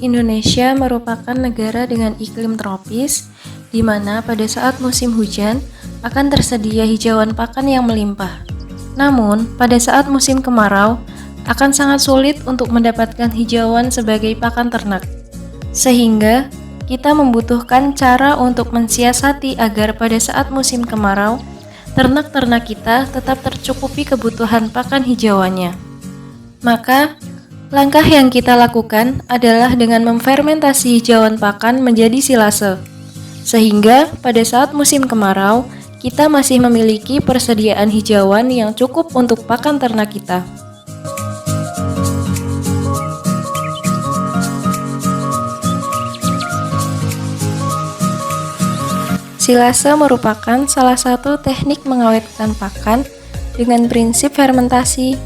Indonesia merupakan negara dengan iklim tropis, di mana pada saat musim hujan akan tersedia hijauan pakan yang melimpah. Namun, pada saat musim kemarau, akan sangat sulit untuk mendapatkan hijauan sebagai pakan ternak. Sehingga, kita membutuhkan cara untuk mensiasati agar pada saat musim kemarau, ternak-ternak kita tetap tercukupi kebutuhan pakan hijauannya. Maka, langkah yang kita lakukan adalah dengan memfermentasi hijauan pakan menjadi silase. Sehingga pada saat musim kemarau, kita masih memiliki persediaan hijauan yang cukup untuk pakan ternak kita. Silase merupakan salah satu teknik mengawetkan pakan dengan prinsip fermentasi.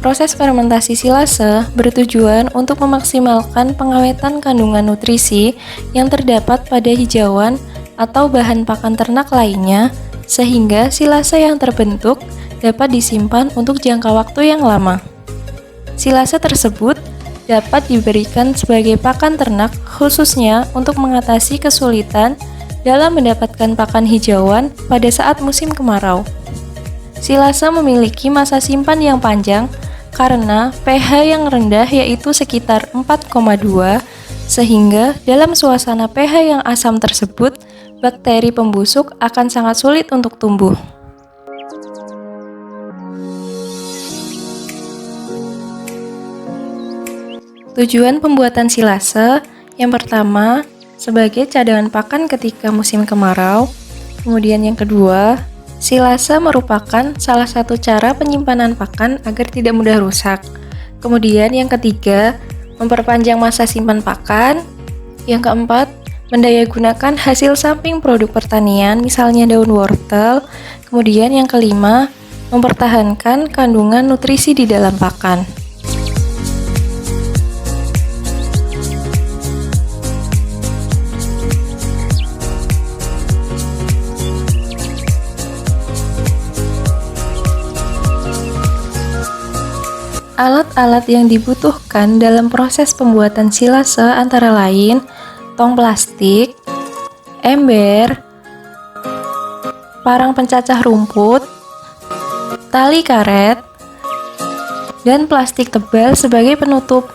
Proses fermentasi silase bertujuan untuk memaksimalkan pengawetan kandungan nutrisi yang terdapat pada hijauan atau bahan pakan ternak lainnya, sehingga silase yang terbentuk dapat disimpan untuk jangka waktu yang lama. Silase tersebut dapat diberikan sebagai pakan ternak khususnya untuk mengatasi kesulitan dalam mendapatkan pakan hijauan pada saat musim kemarau. Silase memiliki masa simpan yang panjang karena pH yang rendah yaitu sekitar 4,2, sehingga dalam suasana pH yang asam tersebut, bakteri pembusuk akan sangat sulit untuk tumbuh. Tujuan pembuatan silase yang pertama, sebagai cadangan pakan ketika musim kemarau. Kemudian yang kedua, silase merupakan salah satu cara penyimpanan pakan agar tidak mudah rusak. Kemudian yang ketiga, memperpanjang masa simpan pakan. Yang keempat, mendayagunakan hasil samping produk pertanian, misalnya daun wortel. Kemudian yang kelima, mempertahankan kandungan nutrisi di dalam pakan. Alat-alat yang dibutuhkan dalam proses pembuatan silase antara lain tong plastik, ember, parang pencacah rumput, tali karet, dan plastik tebal sebagai penutup.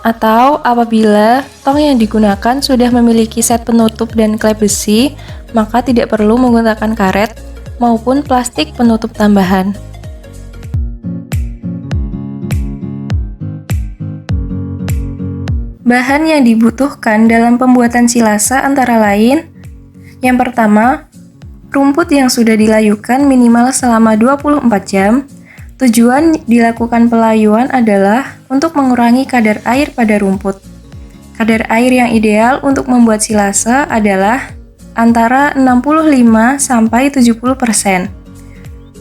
Atau apabila tong yang digunakan sudah memiliki set penutup dan klep besi, maka tidak perlu menggunakan karet maupun plastik penutup tambahan. Bahan yang dibutuhkan dalam pembuatan silase antara lain, yang pertama, rumput yang sudah dilayukan minimal selama 24 jam. Tujuan dilakukan pelayuan adalah untuk mengurangi kadar air pada rumput. Kadar air yang ideal untuk membuat silase adalah antara 65-70%.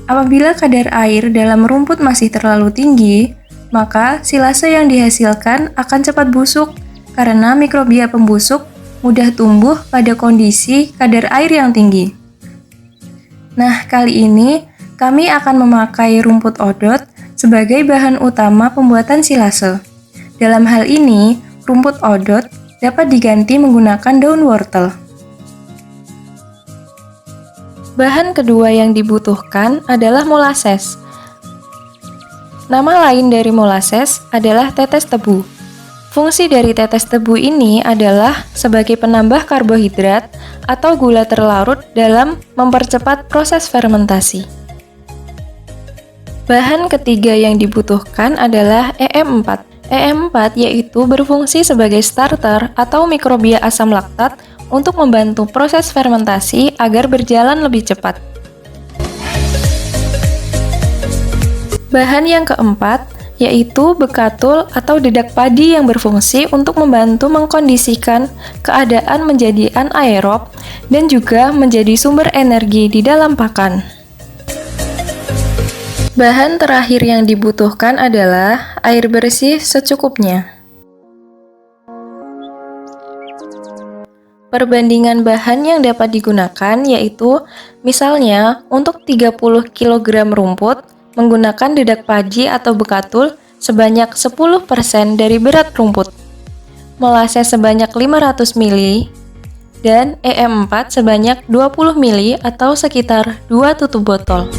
Apabila kadar air dalam rumput masih terlalu tinggi, maka silase yang dihasilkan akan cepat busuk karena mikrobia pembusuk mudah tumbuh pada kondisi kadar air yang tinggi. Nah, kali ini kami akan memakai rumput odot sebagai bahan utama pembuatan silase. Dalam hal ini, rumput odot dapat diganti menggunakan daun wortel. Bahan kedua yang dibutuhkan adalah molases. Nama lain dari molases adalah tetes tebu. Fungsi dari tetes tebu ini adalah sebagai penambah karbohidrat atau gula terlarut dalam mempercepat proses fermentasi. Bahan ketiga yang dibutuhkan adalah EM4. EM4 yaitu berfungsi sebagai starter atau mikrobia asam laktat untuk membantu proses fermentasi agar berjalan lebih cepat. Bahan yang keempat yaitu bekatul atau dedak padi yang berfungsi untuk membantu mengkondisikan keadaan menjadi anaerob dan juga menjadi sumber energi di dalam pakan. Bahan terakhir yang dibutuhkan adalah air bersih secukupnya. Perbandingan bahan yang dapat digunakan yaitu misalnya untuk 30 kg rumput menggunakan dedak padi atau bekatul sebanyak 10% dari berat rumput, molases sebanyak 500 ml, dan EM4 sebanyak 20 ml atau sekitar 2 tutup botol.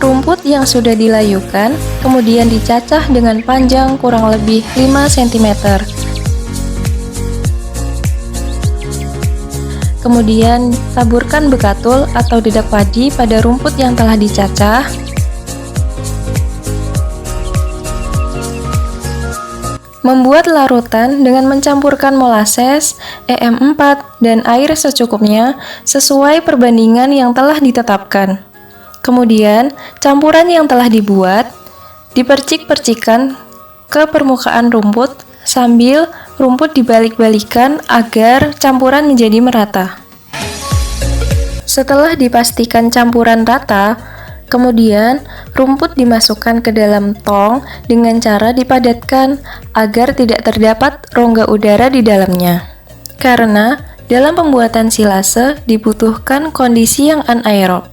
Rumput yang sudah dilayukan kemudian dicacah dengan panjang kurang lebih 5 cm. Kemudian taburkan bekatul atau dedak padi pada rumput yang telah dicacah. Membuat larutan dengan mencampurkan molases, EM4, dan air secukupnya sesuai perbandingan yang telah ditetapkan. Kemudian, campuran yang telah dibuat dipercik-percikan ke permukaan rumput sambil rumput dibalik-balikan agar campuran menjadi merata. Setelah dipastikan campuran rata, kemudian rumput dimasukkan ke dalam tong dengan cara dipadatkan agar tidak terdapat rongga udara di dalamnya. Karena dalam pembuatan silase dibutuhkan kondisi yang anaerob,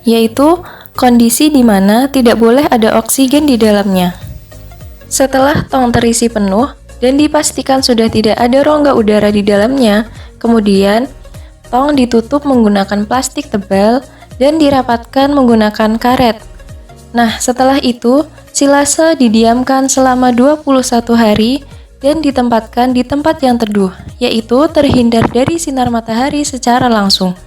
yaitu kondisi di mana tidak boleh ada oksigen di dalamnya. Setelah tong terisi penuh dan dipastikan sudah tidak ada rongga udara di dalamnya, kemudian tong ditutup menggunakan plastik tebal dan dirapatkan menggunakan karet. Nah, setelah itu, silase didiamkan selama 21 hari dan ditempatkan di tempat yang teduh, yaitu terhindar dari sinar matahari secara langsung.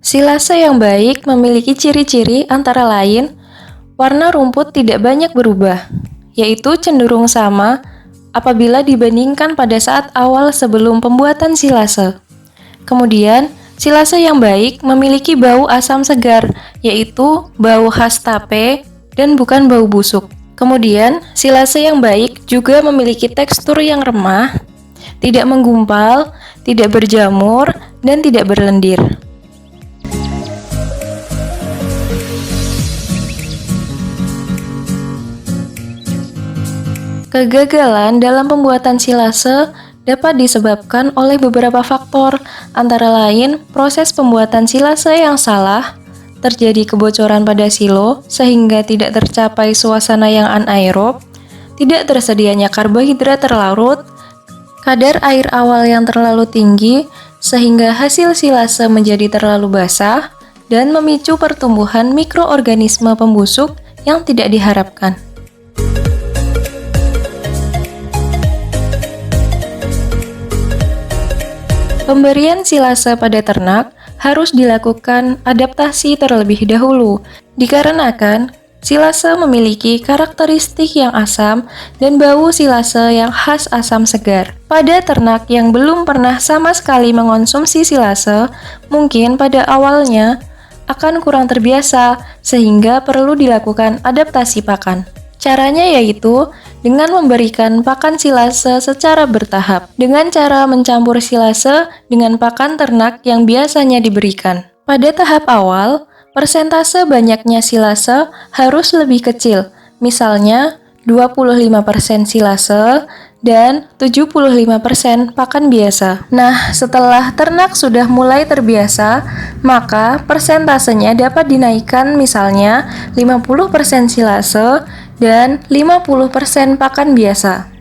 Silase yang baik memiliki ciri-ciri antara lain warna rumput tidak banyak berubah, yaitu cenderung sama apabila dibandingkan pada saat awal sebelum pembuatan silase. Kemudian, silase yang baik memiliki bau asam segar, yaitu bau khas tape dan bukan bau busuk. Kemudian, silase yang baik juga memiliki tekstur yang remah, tidak menggumpal, tidak berjamur, dan tidak berlendir. Kegagalan dalam pembuatan silase dapat disebabkan oleh beberapa faktor, antara lain proses pembuatan silase yang salah, terjadi kebocoran pada silo sehingga tidak tercapai suasana yang anaerob, tidak tersedianya karbohidrat terlarut, kadar air awal yang terlalu tinggi sehingga hasil silase menjadi terlalu basah, dan memicu pertumbuhan mikroorganisme pembusuk yang tidak diharapkan. Pemberian silase pada ternak harus dilakukan adaptasi terlebih dahulu, dikarenakan silase memiliki karakteristik yang asam dan bau silase yang khas asam segar. Pada ternak yang belum pernah sama sekali mengonsumsi silase, mungkin pada awalnya akan kurang terbiasa sehingga perlu dilakukan adaptasi pakan. Caranya yaitu dengan memberikan pakan silase secara bertahap, dengan cara mencampur silase dengan pakan ternak yang biasanya diberikan. Pada tahap awal, persentase banyaknya silase harus lebih kecil, misalnya 25% silase dan 75% pakan biasa. Nah, setelah ternak sudah mulai terbiasa, maka persentasenya dapat dinaikkan misalnya 50% silase dan 50% pakan biasa.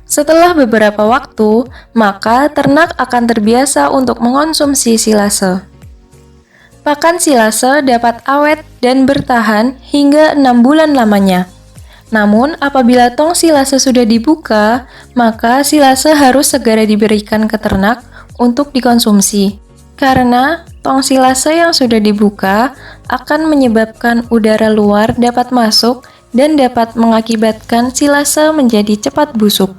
Setelah beberapa waktu, maka ternak akan terbiasa untuk mengonsumsi silase. Pakan silase dapat awet dan bertahan hingga 6 bulan lamanya. Namun, apabila tong silase sudah dibuka, maka silase harus segera diberikan ke ternak untuk dikonsumsi. Karena tong silase yang sudah dibuka akan menyebabkan udara luar dapat masuk dan dapat mengakibatkan silase menjadi cepat busuk.